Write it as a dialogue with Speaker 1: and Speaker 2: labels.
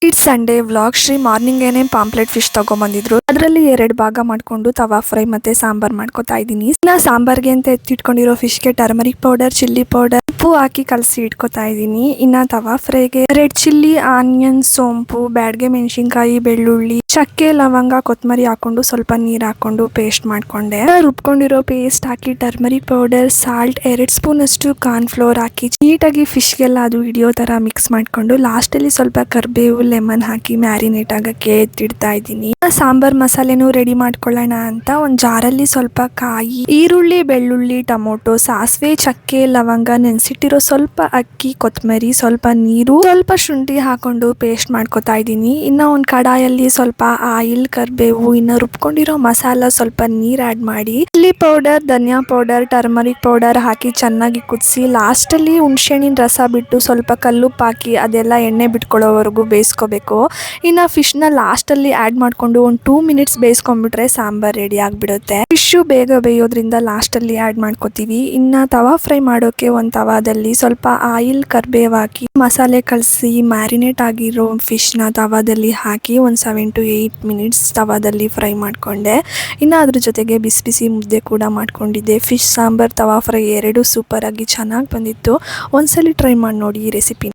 Speaker 1: It's Sunday vlog. Shri morning ಏನೇ pamphlet fish ತಗೊಂಬಂದಿದ್ರು. ಅದರಲ್ಲಿ 2 ಭಾಗ ಮಾಡ್ಕೊಂಡು ತವಾ ಫ್ರೈ ಮತ್ತೆ ಸಾಂಬಾರ್ ಮಾಡ್ಕೊತಾ ಇದ್ದೀನಿ. ನಾ ಸಾಂಬಾರ್ಗೆ ಅಂತ ಎತ್ತಿಟ್ಕೊಂಡಿರೋ ಫಿಶ್ಗೆ ಟರ್ಮರಿಕ್ ಪೌಡರ್, ಚಿಲ್ಲಿ ಪೌಡರ್, ಉಪ್ಪು ಹಾಕಿ ಕಲಸಿ ಇಟ್ಕೊತಾ ಇದ್ದೀನಿ. ಇನ್ನ ತವಾ ಫ್ರೈಗೆ ರೆಡ್ ಚಿಲ್ಲಿ, ಆನಿಯನ್, ಸೋಂಪು, ಬ್ಯಾಡ್ಗೆ ಮೆಣಸಿನ್ಕಾಯಿ, ಬೆಳ್ಳುಳ್ಳಿ, ಚಕ್ಕೆ, ಲವಂಗ, ಕೊತ್ತಂಬರಿ ಹಾಕೊಂಡು ಸ್ವಲ್ಪ ನೀರ್ ಹಾಕೊಂಡು ಪೇಸ್ಟ್ ಮಾಡ್ಕೊಂಡೆ. ರುಬ್ಕೊಂಡಿರೋ ಪೇಸ್ಟ್ ಹಾಕಿ ಟರ್ಮರಿಕ್ ಪೌಡರ್, ಸಾಲ್ಟ್, 2 ಸ್ಪೂನ್ ಅಷ್ಟು ಕಾರ್ನ್ ಫ್ಲೋರ್ ಹಾಕಿ ನೀಟಾಗಿ ಫಿಶ್ಗೆಲ್ಲ ಅದು ಹಿಡಿಯೋ ತರ ಮಿಕ್ಸ್ ಮಾಡ್ಕೊಂಡು ಲಾಸ್ಟ್ ಅಲ್ಲಿ ಸ್ವಲ್ಪ ಕರ್ಬೇವು, ಲೆಮನ್ ಹಾಕಿ ಮ್ಯಾರಿನೇಟ್ ಆಗಕ್ಕೆ ಎತ್ತಿಡ್ತಾ ಇದ್ದೀನಿ. ಸಾಂಬಾರ್ ಮಸಾಲೆನೂ ರೆಡಿ ಮಾಡ್ಕೊಳ್ಳೋಣ ಅಂತ ಒಂದ್ ಜಾರಲ್ಲಿ ಸ್ವಲ್ಪ ಕಾಯಿ, ಈರುಳ್ಳಿ, ಬೆಳ್ಳುಳ್ಳಿ, ಟೊಮೊಟೊ, ಸಾಸಿವೆ, ಚಕ್ಕೆ, ಲವಂಗ, ನೆನ್ಸಿಟ್ಟಿರೋ ಸ್ವಲ್ಪ ಅಕ್ಕಿ, ಕೊತ್ತಂಬರಿ, ಸ್ವಲ್ಪ ನೀರು, ಸ್ವಲ್ಪ ಶುಂಠಿ ಹಾಕೊಂಡು ಪೇಸ್ಟ್ ಮಾಡ್ಕೊತಾ ಇದ್ದೀನಿ. ಇನ್ನ ಒಂದ್ ಕಡಾಯಲ್ಲಿ ಸ್ವಲ್ಪ ಆಯಿಲ್, ಕರ್ಬೇವು, ಇನ್ನ ರುಬ್ಕೊಂಡಿರೋ ಮಸಾಲ, ಸ್ವಲ್ಪ ನೀರ್ ಆಡ್ ಮಾಡಿ ಚಿಲ್ಲಿ ಪೌಡರ್, ಧನಿಯಾ ಪೌಡರ್, ಟರ್ಮರಿಕ್ ಪೌಡರ್ ಹಾಕಿ ಚೆನ್ನಾಗಿ ಕುದಿಸಿ ಲಾಸ್ಟ್ ಅಲ್ಲಿ ಹುಣಸೆಹಣ್ಣಿನ ರಸ ಬಿಟ್ಟು ಸ್ವಲ್ಪ ಕಲ್ಲುಪ್ಪು ಹಾಕಿ ಅದೆಲ್ಲ ಎಣ್ಣೆ ಬಿಟ್ಕೊಳ್ಳೋವರೆಗೂ ಬೇಯಿಸ್ಕೋಬೇಕು. ಇನ್ನ ಫಿಶ್ ನ ಲಾಸ್ಟ್ ಅಲ್ಲಿ ಆಡ್ ಮಾಡ್ಕೊಂಡು ಒಂದು 2 ಮಿನಿಟ್ಸ್ ಬೇಯಿಸ್ಕೊಂಡ್ಬಿಟ್ರೆ ಸಾಂಬಾರ್ ರೆಡಿ ಆಗ್ಬಿಡುತ್ತೆ. ಫಿಶ್ ಬೇಗ ಬೇಯೋದ್ರಿಂದ ಲಾಸ್ಟ್ ಅಲ್ಲಿ ಆಡ್ ಮಾಡ್ಕೋತೀವಿ. ಇನ್ನ ತವಾ ಫ್ರೈ ಮಾಡೋಕೆ ಒಂದ್ ತವಾದಲ್ಲಿ ಸ್ವಲ್ಪ ಆಯಿಲ್, ಕರ್ಬೇವ್ ಹಾಕಿ ಮಸಾಲೆ ಕಲಸಿ ಮ್ಯಾರಿನೇಟ್ ಆಗಿರೋ ಫಿಶ್ ನ ತವಾದಲ್ಲಿ ಹಾಕಿ ಒಂದು 7 to 8 ಮಿನಿಟ್ಸ್ ತವಾದಲ್ಲಿ ಫ್ರೈ ಮಾಡ್ಕೊಂಡೆ. ಇನ್ನು ಅದ್ರ ಜೊತೆಗೆ ಬಿಸಿ ಬಿಸಿ ಮುದ್ದೆ ಕೂಡ ಮಾಡ್ಕೊಂಡಿದ್ದೆ. ಫಿಶ್ ಸಾಂಬಾರ್, ತವಾ ಫ್ರೈ 2 ಸೂಪರ್ ಆಗಿ ಚೆನ್ನಾಗಿ ಬಂದಿತ್ತು. ಒಂದ್ಸಲಿ ಟ್ರೈ ಮಾಡಿ ನೋಡಿ ಈ ರೆಸಿಪಿ.